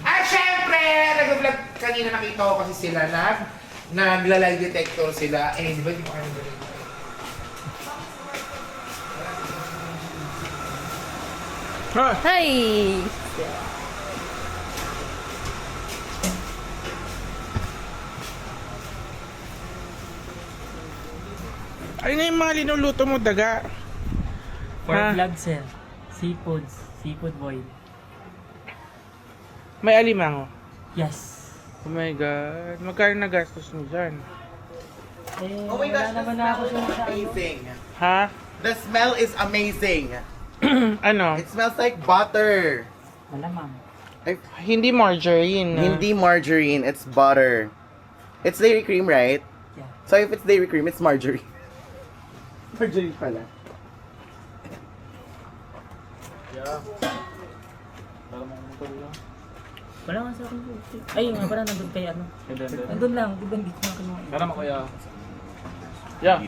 At syempre, nag-vlog kanina nakita ko kasi sila nagla-lie detector sila. Eh, di ba di ba kayo nag Hi! Ano na yung mga linuluto mo, daga? Pork vlog, sir. Seafood boil. May alimango. Yes. Oh my God. Magkano nagastos mo dyan? Eh, Oh my wala gosh, the naman smell ako is sa amazing. Ha? The smell is amazing. Ano? It smells like butter. Malamang. Hindi margarine. Hindi margarine, it's butter. It's dairy cream, right? Yeah. So if it's dairy cream, it's margarine. Margarine pala. Wala nga sa akin. Ay, nga pala nandun kay ano. Nandun lang. Di ba hindi ko nakinuha? Pero mo kuya. Yeah.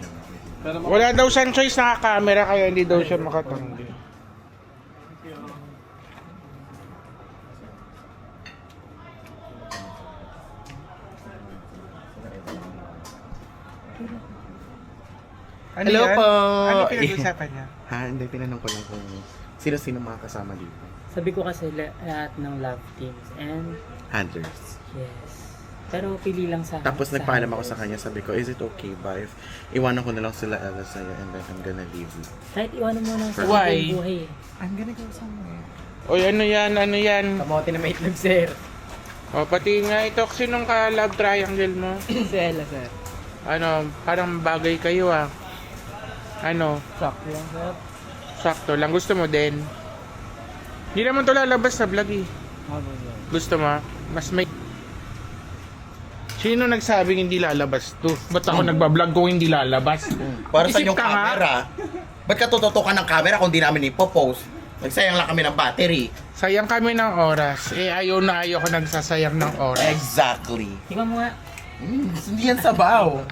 Pero mo. Wala daw siyang choice na camera kaya hindi daw siya makatanggi. Ano Hello yan? po. Ano pinag-usapan niya? Ha, hindi, tinanong ko lang kung sino-sino mga kasama dito. Sabi ko kasi lahat ng love teams and Handlers. yes. Pero pili lang sa Tapos nagpaalam ako sa handles. kanya, sabi ko, is it okay ba if iwanan ko na lang sila Ella sa'yo and then I'm gonna leave you? Kahit iwanan mo lang sa Why? buong buhay. I'm gonna go somewhere. Oy, ano yan? Ano yan? Kamote na may itlog, sir. O, pati nga ito, sinong ka-love triangle mo? Si Ella, sir. Ano, parang bagay kayo ah. Ano, Sakto lang, sir. sakto lang. Gusto mo din? Hindi naman to lalabas sa vlog eh. Gusto mo? Mas may... Sino nagsabing hindi lalabas to? Ba't ako nagbablog kung hindi lalabas? Para sa Isip inyong ka nga. camera. Ba't ka tututukan ng camera kung di namin ipopost? Nagsayang lang kami ng battery. Sayang kami ng oras. Eh, ayaw na ayaw ko nagsasayang ng oras. Exactly. Tingnan mo nga. Hindi yan sabaw.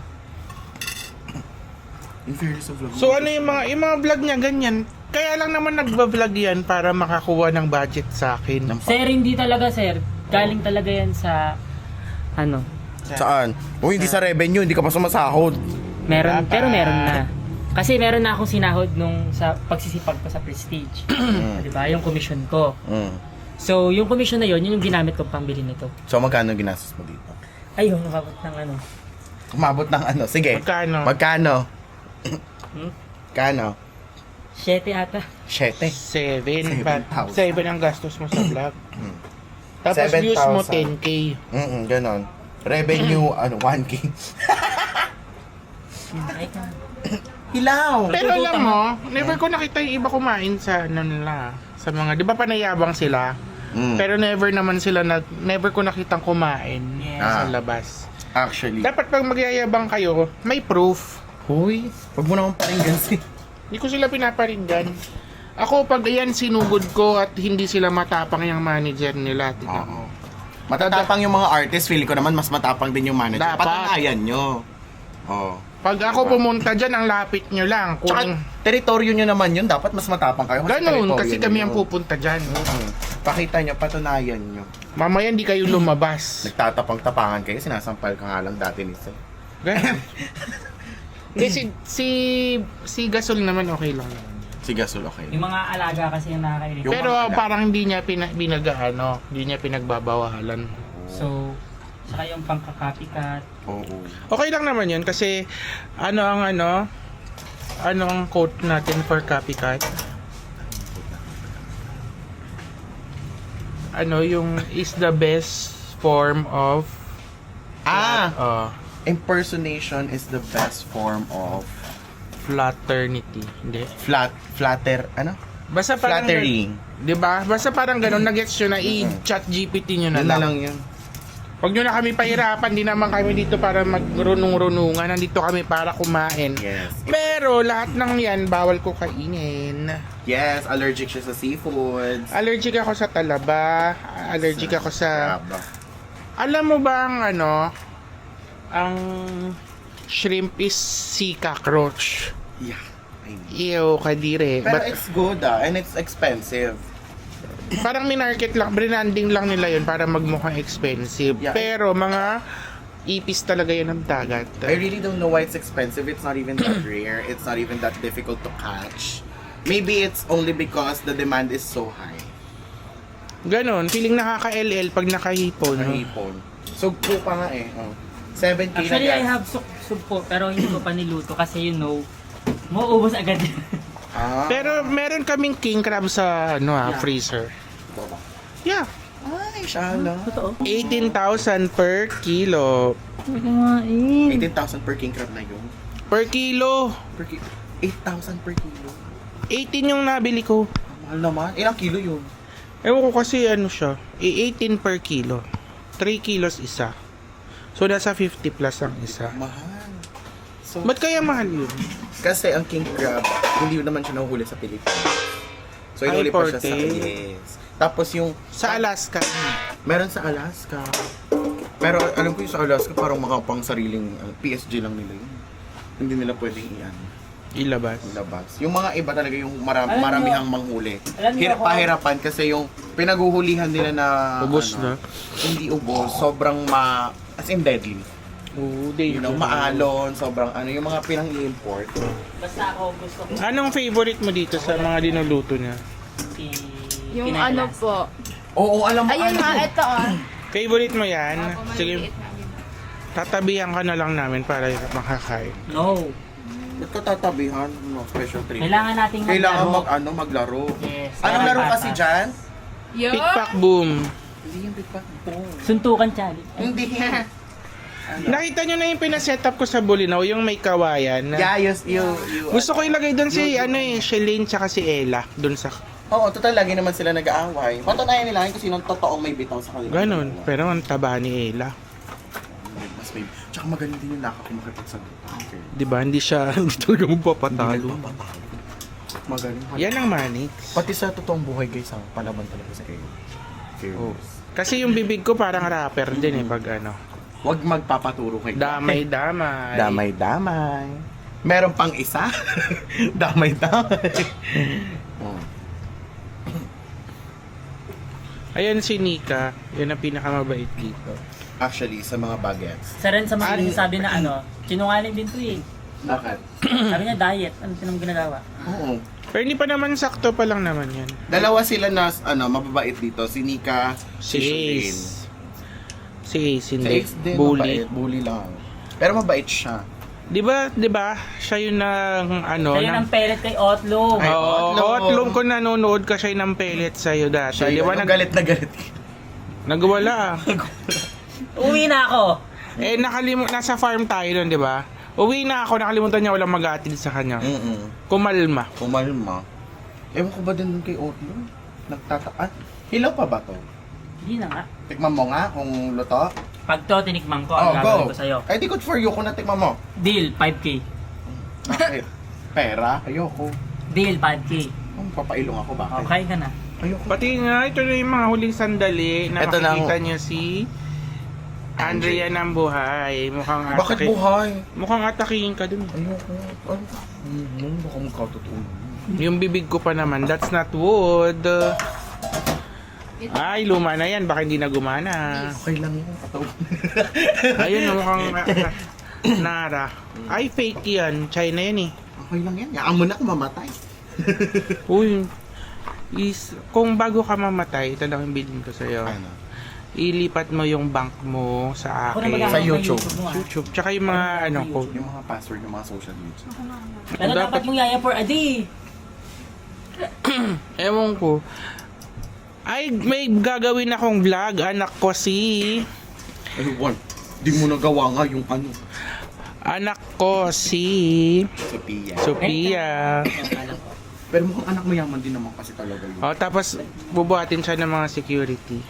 In fairness of vlog. So ano yung mga vlog niya ganyan? Kaya lang naman nagba-vlog yan para makakuha ng budget sa akin. Sir, hindi talaga, sir. Galing talaga yan sa ano. Saan? O hindi sa revenue, hindi ka pa sumasahod. Meron, Dapat. pero meron na. Kasi meron na akong sinahod nung sa pagsisipag ko sa Prestige. 'Di ba? Yung commission ko. Mm. So, yung commission na yun yung ginamit ko pambili nito. So magkano ginastos mo dito? Ay, yung nakabot ng ano. Umabot ng ano? Sige. Magkano? Magkano? Hmm? Kano? 7 ata. 7. 7. 7,000. 7 ang gastos mo sa vlog. Mm. Tapos 7,000. views mo 10k. Ganon. Revenue, 1K. Ay, ka. Hilaw! Pero alam mo, never ko nakita yung iba kumain sa ano nila. Sa mga, di ba panayabang sila? Mm. Pero never naman sila, never ko nakitang kumain Yes. sa Ah. labas. Actually. Dapat pag magyayabang kayo, may proof. Hoy, wag mo naman paringgan si... Hindi ko sila pinaparinggan. Ako, pag yan sinugod ko at hindi sila matapang yung manager nila. Tignan mo. Oo. Matatapang yung mga artist, feeling ko naman mas matapang din yung manager. Dapat. Patunayan nyo. Oh. Pag ako pumunta dyan, ang lapit nyo lang. Kung Tsaka, teritoryo nyo naman yun, dapat mas matapang kayo. ganun, teritoryo kasi nyo kami yun. ang pupunta dyan. Pakita nyo, patunayan nyo. Mamaya hindi kayo lumabas. Nagtatapang-tapangan kayo, sinasampal ka nga lang dati ni Sir. Ganun. Hindi, si Gasol naman okay lang naman. Si Gasol, okay. Yung mga alaga kasi yung nakakainit. Yung Pero mga parang hindi niya hindi niya pinagbabawalan. So, saka yung pangkakapikat. Oo. Okay lang naman yun kasi ano ang quote natin for copycat? Ano yung is the best form of uh, Impersonation is the best form of fraternity. Hindi. flatter, ano? Basta parang Flattery. 'di ba? Basta parang ganun na-gets nyo na i-chat GPT nyo na Yun na lang. lang yun. Huwag nyo na kami pahirapan, di naman kami dito para magrunong-runungan. Nandito kami para kumain. Yes. Pero lahat ng yan, bawal ko kainin. Yes, allergic siya sa seafoods. Allergic ako sa talaba. Allergic ako sa... Crab. Alam mo ba ang shrimp is sea cockroach. Yeah. I know. Ew, kadire. Pero But it's good and it's expensive. parang minarket lang, branding lang nila yun para magmukhang expensive. Yeah. Pero mga ipis talaga yun ng dagat. I really don't know why it's expensive. It's not even that rare. It's not even that difficult to catch. Maybe it's only because the demand is so high. Ganon, feeling nakaka-LL pag nakahipon. no? Mahipon. Sugpo pa nga eh. Oh. 70 Actually, na I have soup po, pero hindi ko pa niluto kasi mauubos agad. Ah. Pero meron kaming king crab sa Yeah. freezer. Yeah. Ay, shala. Totoo. 18,000 per kilo. Kumain. 18,000 per king crab na yun. Per kilo. 8,000 per kilo. 18 yung nabili ko. Mahal naman. Ilang kilo yun? Ewan ko kasi ano siya. 18 per kilo. 3 kilos isa. So nasa 50 plus ang isa. Mahal. So, Ba't kaya mahal yun? kasi ang king crab, hindi naman siya nahuhuli sa Pilipinas. So, Ay, inuli pa siya sa imported. yes. Tapos yung, Sa Alaska. meron sa Alaska. Pero alam ko yung sa Alaska, parang mga pang sariling PSG lang nila yun. Hindi nila pwedeng Ilabas. ilabas. Yung mga iba talaga yung Alam niyo- maramihang manghuli. Alam niyo ako- Pahirapan kasi yung pinaguhulihan nila na Ubos na? Hindi ubos, sobrang as in deadly. Oo, You know, maalon, sobrang yung mga pinang-i-import. Basta ako gusto ko Anong favorite mo dito sa mga dinuluto niya? Yung ano po. Oo, alam mo. Ayun nga, ito Favorite mo yan? Sige, tatabihan ka na lang namin para makakain. No. Ba't ka tatabihan? No, special treat. Kailangan nating Kailangan maglaro. maglaro. Yes. Anong laro Bata. kasi dyan? Yun. Pickpack boom. Hindi yung pickpack po. Suntukan challenge. Hindi. Nakita nyo na yung pinasetup ko sa Bulinaw, yung may kawayan. Yeah, you Gusto ko ilagay doon si Shelane tsaka si Ella doon sa Oo, total lagi naman sila nag-aaway. Patunayan nila kung sinong totoong may bitaw sa kanila. ganon. Pero ang taba ni Ella. Mas may... Tsaka magaling din yung nakakamakipagsagot. Okay. Di ba? Hindi siya, hindi talaga magpapatalo. Magaling. Yan ang Manix. Pati sa totoong buhay guys, palaban talaga sa iyo. Oh. Kasi yung bibig ko parang rapper din pag ano. Huwag magpapaturo kay Damay-damay. Damay-damay. Meron pang isa? Damay-damay. Oh. Ayan si Nika. Yun ang pinakamabait dito. Actually, sa mga bagets. Isa rin sa mga sabi na sinungaling din to eh. Bakit? Sabi niya diet. Ano sinong ginagawa? Oo. Pero hindi pa naman sakto pa lang naman yan. Dalawa sila na mababait dito. Si Nika, Si Shurin. Ace. Si Ace Si hindi. Ace din, Bully. mabait. Bully lang. Pero mabait siya. Di ba? Siya yun ng ano. Kaya ng- ng pellet kay Otlong. Ay, Oo, Otlong. Otlong ko nanonood ka siya ng pellet sa'yo dati. Siya Di yun, ba? yung galit na galit. Nagwala. Uwi na ako. Nasa farm tayo nun, di ba? Uwi na ako, nakalimutan niya walang mag-aatid sa kanya. Kumalma. Kumalma. Ewan ko ba din kay Otlo? Nagtataan. Hilaw pa ba to? Hindi na nga. Tikman mo nga kung luto. Pag to, tinikman ko, ang gagawin ko sa'yo. Ay, di good for you kung natikman mo. Deal, 5K. Bakit? Pera? Ayoko. Deal, 5K. Papailong ako, bakit? Okay ka na. Ayoko. Pati nga, ito na yung mga huling sandali na Ito na makikita ang- niyo si Andrea ng buhay. Mukhang Bakit buhay? Mukhang atakihin ka dun. Ayoko. Ano? Baka magkatotoo. Yung bibig ko pa naman, that's not wood. Ay, luma na yan. Baka hindi na gumana. Okay lang yun. Katawan. Ayun, mukhang Nara. Ay, fake yan. China yan eh. Okay lang yan. Yaan mo na kung mamatay. Uy, kung bago ka mamatay, ito lang yung bilhin ko sa'yo. Ano? Ilipat mo yung bank mo sa Ako na akin. mag-aaral Sa ng YouTube. mo, ah. YouTube. Tsaka yung mga ano ko. Yung mga password ng mga social media. Pero Dapat- dapat mong yaya for a day. Ewan ko. Ay, may gagawin akong vlog. Anak ko si... Ay, one. Di mo nagawa nga yung ano. Anak ko si... Sophia. Sophia. Pero mukhang anak mayaman din naman kasi talaga yun. O, tapos bubuhatin siya ng mga security.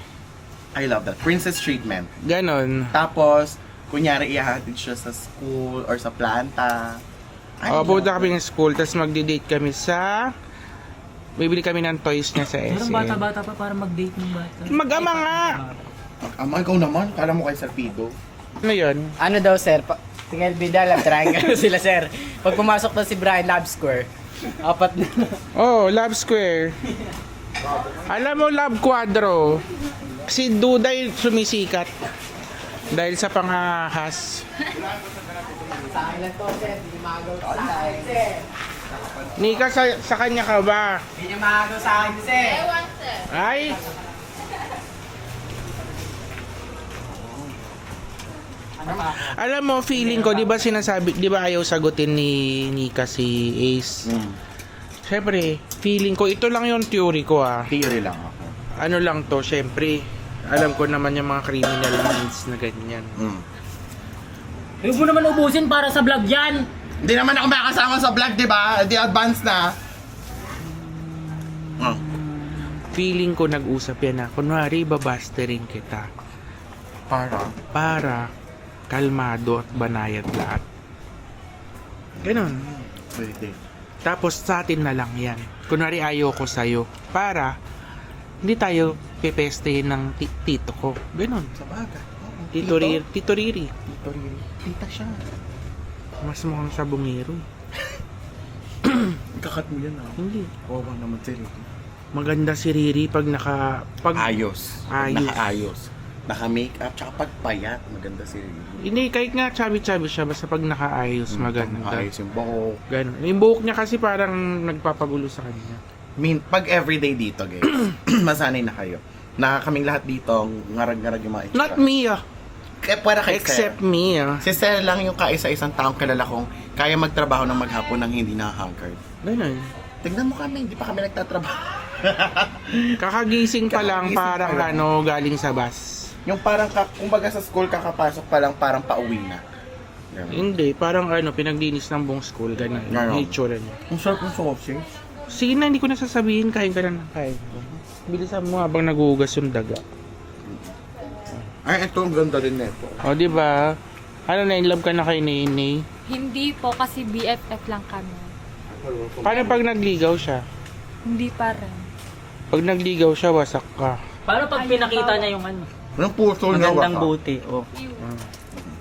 I love that. Princess treatment. Ganon. Tapos, kunyari ihahatid siya sa school or sa planta. O, pupunta kami ng school, tapos magdi-date kami sa... Bibili kami ng toys niya sa Pero SM. bata-bata pa para mag-date ng bata. Mag-ama nga! Ama, ikaw naman. Kala mo kay Sarpido. Ano yun? Ano daw sir, Single bida, love triangle sila, sir. Pag pumasok na si Brian, love square. 4 na. Oh, Love Square. Alam mo, Love Quadro. Si Duday sumisikat. Dahil sa pangahas. Sa akin lang to, sir. Hindi magaw sa akin, sir. Nika, sa kanya ka ba? Hindi niya magaw sa akin, sir. Ay! Alam mo, feeling ko, di ba sinasabi, di ba ayaw sagutin ni Nika si Ace? Siyempre, feeling ko, ito lang yung theory ko Theory lang ako. Ano lang to, siyempre, alam ko naman yung mga criminal minds na ganyan. Huwag mo naman ubusin para sa vlog yan. Hindi naman ako makakasama sa vlog, di ba? Di advance na. Feeling ko nag-usap yan na, kunwari, babasterin kita. Para kalmado at banayad lahat. Ganon. Pwede. Tapos sa atin na lang yan. Kunwari ayaw ko sa'yo. Para hindi tayo pepestehin ng tito ko. Ganon. Sa bagay. Tito Riri. Tito Riri. Tita siya. Mas mukhang sa bungero. Kakat mo yan Hindi. Oo naman si Riri. Maganda si Riri pag Ayos. Ayos. Naka-ayos. Naka-makeup, tsaka pagpayat. Maganda si Riri. Hindi, kahit nga chubby-chubby siya, basta pag nakaayos, maganda. Ayos yung buhok. Ganon. Yung buhok niya kasi parang nagpapagulo sa kanya. Pag everyday dito, guys, masanay na kayo. Kaming lahat dito, ngarag-ngarag yung mga Not me Kaya pwede kay Except Sir. me Si Sir lang yung kaisa-isang taong kilala kong kaya magtrabaho ng maghapon nang hindi nakahagard. Ganon. Tignan mo kami, hindi pa kami nagtatrabaho. Kakagising pa lang, Kakagising parang pa lang. galing sa bus. Yung parang, kumbaga sa school kakapasok pa lang, parang pauwi na. Ganun. Hindi, parang pinaglinis ng buong school, gano'n. Ganon. Yung itsura niya. Ang sarap ng sausage. Sige na, hindi ko na sasabihin, kain ka na ng kain. Bilisan mo habang naguhugas yung daga. Ay, ito ang ganda rin nito. O, di ba? Ano, na-inlove ka na kay Nene? Hindi po kasi BFF lang kami. Paano pag nagligaw siya? Hindi pa rin. Pag nagligaw siya, wasak ka. Paano pag pinakita niya yung Anong puso na magandang waka? buti? Oh.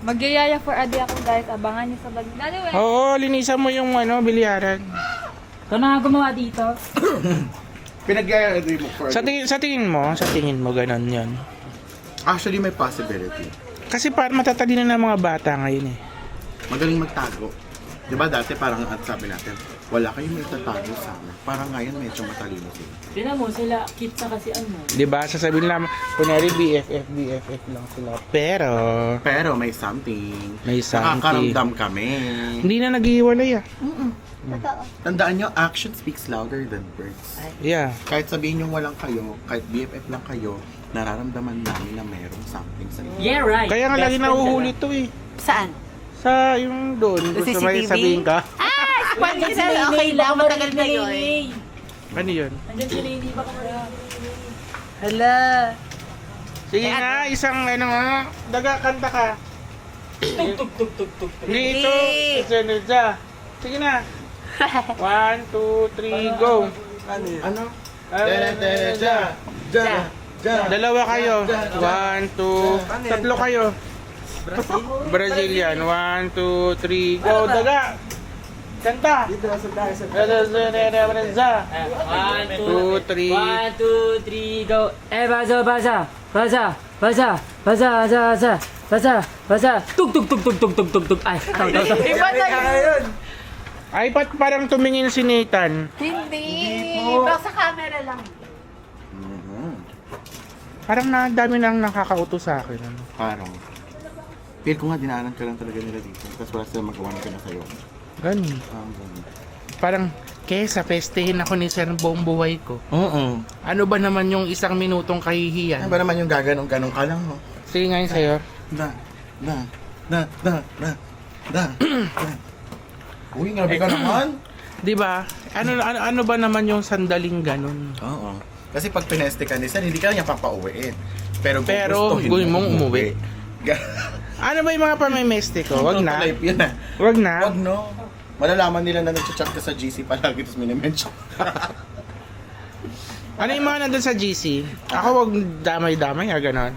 Magyayaya for a day ako guys. Abangan niyo sa vlog. Anyway. Oo, linisan mo yung bilyaran. Ito na nga gumawa dito. Pinag-i-ready mo for Sa tingin mo, ganun yan. Actually, may possibility. Kasi parang matatalino na mga bata ngayon eh. Magaling magtago. Di ba dati parang at sabi natin, wala kayong may tatago sa amin. Parang ngayon medyo matalino sila. Tingnan mo sila, cute na kasi ano. Di ba? Sasabihin lang, kunwari BFF lang sila. Pero, may something. may something. Nakakaramdam kami. Hindi na naghihiwalay ah. Tandaan nyo, action speaks louder than words. Yeah. Kahit sabihin nyo walang kayo, kahit BFF lang kayo, nararamdaman namin na mayroong something sa inyo. Yeah, right. Kaya nga lagi Best friend nahuhuli talaga. to eh. Saan? Sa yung doon. Gusto may CCTV? sabihin ka? Pwede na, okay lang, matagal na yun. Ano yun? Andyan si Lady, baka kaya. Hala. Sige nga, isang daga, kanta ka. Hindi ito. Isa. Sige na. 1, 2, 3, go. Ano? Dalawa kayo. 1, 2, tatlo kayo. Brazilian. 1, 2, 3, go. Daga. Kanta. 1, 2, 3, go. Baza. Tug. Ay, Iba na yun. Ay, ba't parang tumingin si Nathan? Hindi. Baka sa camera lang. Parang dami nang nakakauto sa akin. Parang. Feel ko nga dinaanan ka lang talaga nila dito. Tapos wala sila magawa na ka na sa'yo. Ganun. Parang, kesa pestehin ako ni Sir buong buhay ko. Ano ba naman yung isang minutong Ano kahihiyan? ba naman yung gaganong-ganong ka lang, no? Sige ngayon sa'yo. Uy, grabe ka naman. Di ba? Ano ba naman yung sandaling ganun? Oo. Kasi pag pineste ka ni Sir, hindi ka niya papauwiin. Pero gusto mong umuwi. Ano ba yung mga pamimeste ko? Wag na. Life yun ah. Wag na. Wag no. Malalaman nila na nag-chat ka sa GC palagi tapos minimension. Ano yung mga nandun sa GC? Ako wag damay-damay, ganon.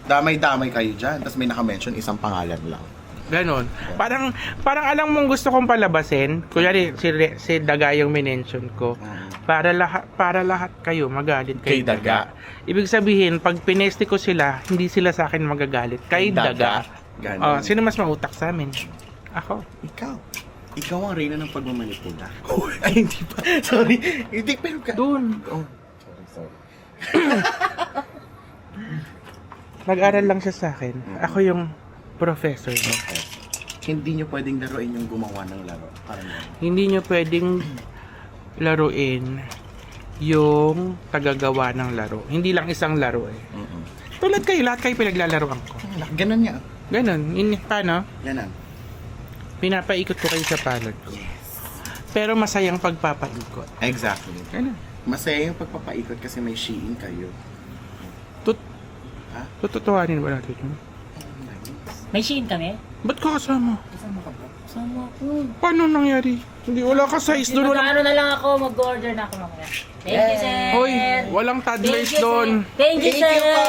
Damay-damay kayo dyan. Tapos may naka-mention isang pangalan lang. Ganon. Parang alam mong gusto kong palabasin. Kunyari, si Daga yung minention ko. Para lahat kayo magalit kay Kay Daga. Ibig sabihin, pag pinesti ko sila, hindi sila sa akin magagalit. Kay Daga. Ganon. Sino mas mautak sa amin? Ako. Ikaw ang reyna ng pagmamanipula. Ay, hindi pa. Sorry. Hindi, pero ka. Doon. Oh. Sorry. Nag-aral lang siya sa akin. Ako yung professor niya. Hindi nyo pwedeng laruin yung gumawa ng laro. Parang gano'n. Hindi nyo pwedeng laruin yung tagagawa ng laro. Hindi lang isang laro eh. Tulad kayo, lahat kayo pinaglalaroan ko. Ganon nga. Ganon. Paano? Ganon. Pinapaikot ko kayo sa palad ko. Pero masayang pagpapaikot. Exactly. Ganon. Masaya yung pagpapaikot kasi may Shein kayo. Tututuhanin ba natin yun? May Shein kami? Ba't ka kasama? Sama ako. Paano nangyari? Hindi, wala ka size doon. Wala. Ano na lang ako, mag-order na ako mamaya. Thank you, sir! Hoy, walang toddlers doon. Thank you, sir! po!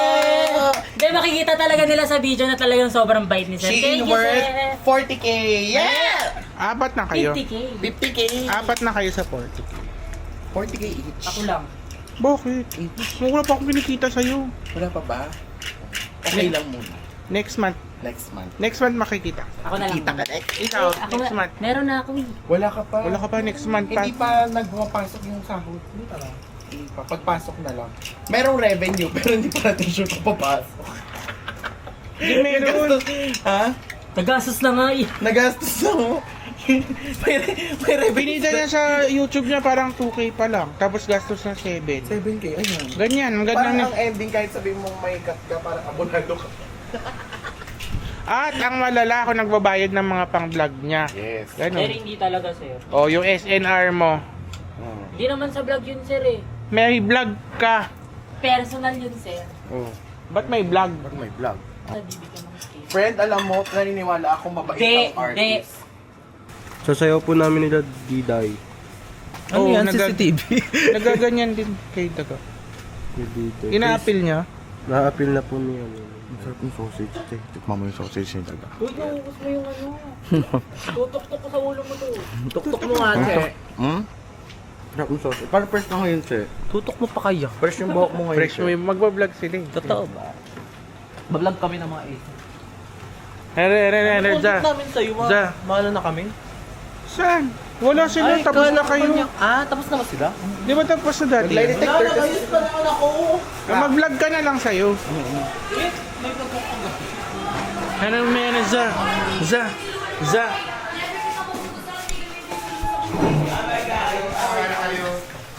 Hindi, makikita talaga nila sa video na talagang sobrang bait ni sir. Shein Thank you, worth sir! 40k! Yeah! Apat na kayo. 50K. 50k! Apat na kayo sa 40. 40k each. Ako lang. Bakit? Wala pa akong kinikita sa'yo. Wala pa ba? Okay lang muna. Next month. Next month. Makikita. Ako na lang. Kita ka next. Ikaw, Ako next na, month. meron na ako eh. Wala ka pa. Wala ka pa next month pa. Hindi pa nagpapasok yung sahod. Hindi pa lang. Hindi pa. Pagpasok na lang. Merong revenue, pero hindi pa natin sure kung papasok. Hindi meron. Ha? Nagastos na nga eh. Nagastos ako. may revenue. Binida niya sa YouTube niya parang 2K pa lang. Tapos gastos na 7. 7K, ayun. Ganyan, ang ganda Parang na. ang ending kahit sabihin mong may cut ka, parang abonado ka. At ang malala ako nagbabayad ng mga pang-vlog niya. Yes. Sir, Ganun. hindi talaga sir. O, yung SNR mo. Hindi naman sa vlog yun sir eh. May vlog ka. Personal yun sir. Oh. Ba't may vlog? May vlog. Nabibigyan ng scale. Friend, alam mo, naniniwala ako mabait Hindi, ang artist. Sasayaw po namin nila Diday. Ano yan, CCTV? Nagaganyan din kay Daga. Dito. Ina-appeal niya. Na-appeal na po niya. Sarap yung sausage, te. Tikman mo yung sausage ni Daga. Uy, naubos mo yung ano. Tutok-tok ko sa ulo mo to. Tuktok mo nga, che. Sarap yung sausage. Parang first na ngayon, te. Tutok mo pa kaya. Fresh yung buhok mo ngayon, Fresh mo yung magbablog sila eh. Totoo ba? Bablog kami ng mga ace. Za. namin sa'yo, Za. mahalo na kami. Saan? Wala sila, tapos na kayo. Tapos na ba sila? Di ba tapos na dati? Lie detector kasi. Mag-vlog ka na lang sa'yo. Ano may ano, Za.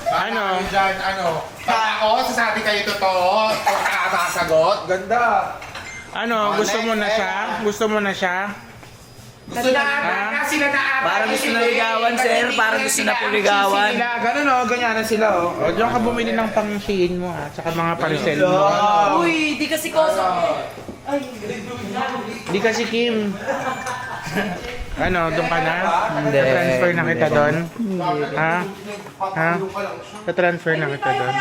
Ano? Dyan, ano? Tao, sasabi kayo totoo. O kakasagot. Ganda. Ano, gusto mo na siya? Gusto mo na siya? Gusto na sila na Parang gusto na ligawan, sir. Parang gusto na puligawan. Ganun o, ganyan na sila o. O, diyan ka bumili ng pang-Shein mo ha, tsaka mga parcel mo. Uy, di kasi koso. Di kasi Kim. Ano, doon ka na? Hindi. Transfer na kita doon? Ha? Ha? Sa-transfer na kita doon?